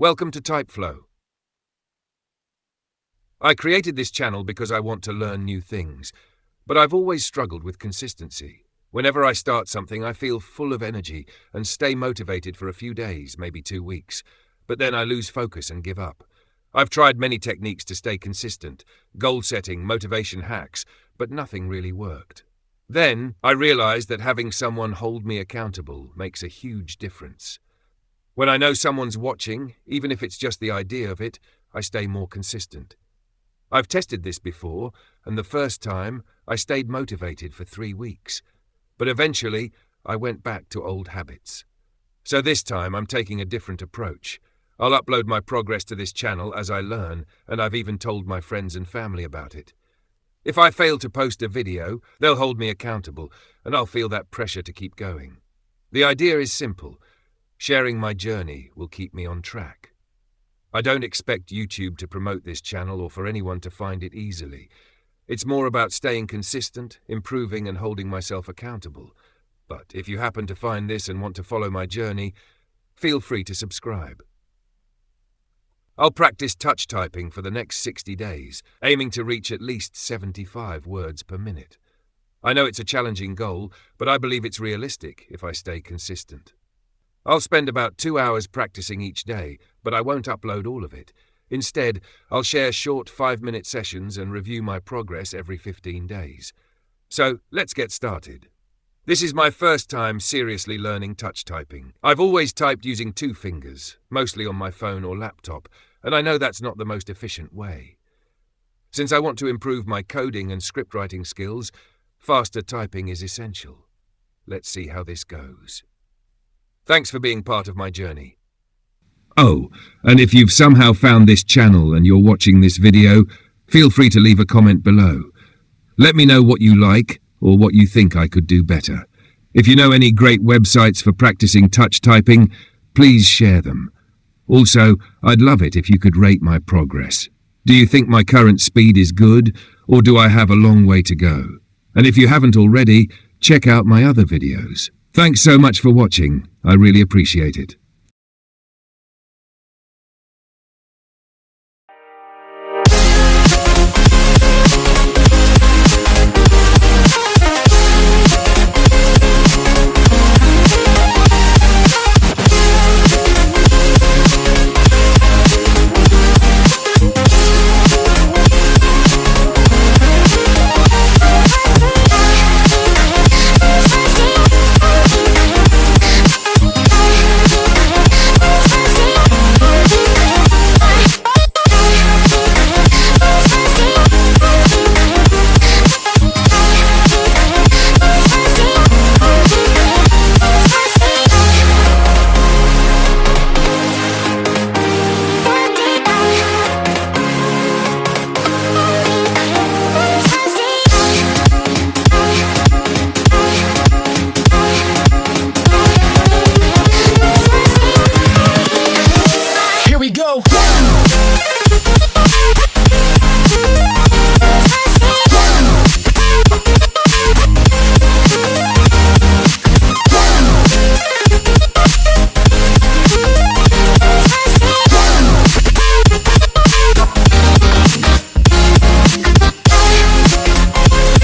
Welcome to TypeFlow. I created this channel because I want to learn new things, but I've always struggled with consistency. Whenever I start something, I feel full of energy and stay motivated for a few days, maybe 2 weeks, but then I lose focus and give up. I've tried many techniques to stay consistent, goal setting, motivation hacks, but nothing really worked. Then I realized that having someone hold me accountable makes a huge difference. When I know someone's watching, even if it's just the idea of it, I stay more consistent. I've tested this before, and the first time I stayed motivated for 3 weeks. But eventually I went back to old habits. So this time I'm taking a different approach. I'll upload my progress to this channel as I learn, and I've even told my friends and family about it. If I fail to post a video, they'll hold me accountable, and I'll feel that pressure to keep going. The idea is simple. Sharing my journey will keep me on track. I don't expect YouTube to promote this channel or for anyone to find it easily. It's more about staying consistent, improving and holding myself accountable. But if you happen to find this and want to follow my journey, feel free to subscribe. I'll practice touch typing for the next 60 days, aiming to reach at least 75 words per minute. I know it's a challenging goal, but I believe it's realistic if I stay consistent. I'll spend about 2 hours practicing each day, but I won't upload all of it. Instead, I'll share short 5-minute sessions and review my progress every 15 days. So, let's get started. This is my first time seriously learning touch typing. I've always typed using 2 fingers, mostly on my phone or laptop, and I know that's not the most efficient way. Since I want to improve my coding and scriptwriting skills, faster typing is essential. Let's see how this goes. Thanks for being part of my journey. Oh, and if you've somehow found this channel and you're watching this video, feel free to leave a comment below. Let me know what you like or what you think I could do better. If you know any great websites for practicing touch typing, please share them. Also, I'd love it if you could rate my progress. Do you think my current speed is good, or do I have a long way to go? And if you haven't already, check out my other videos. Thanks so much for watching. I really appreciate it.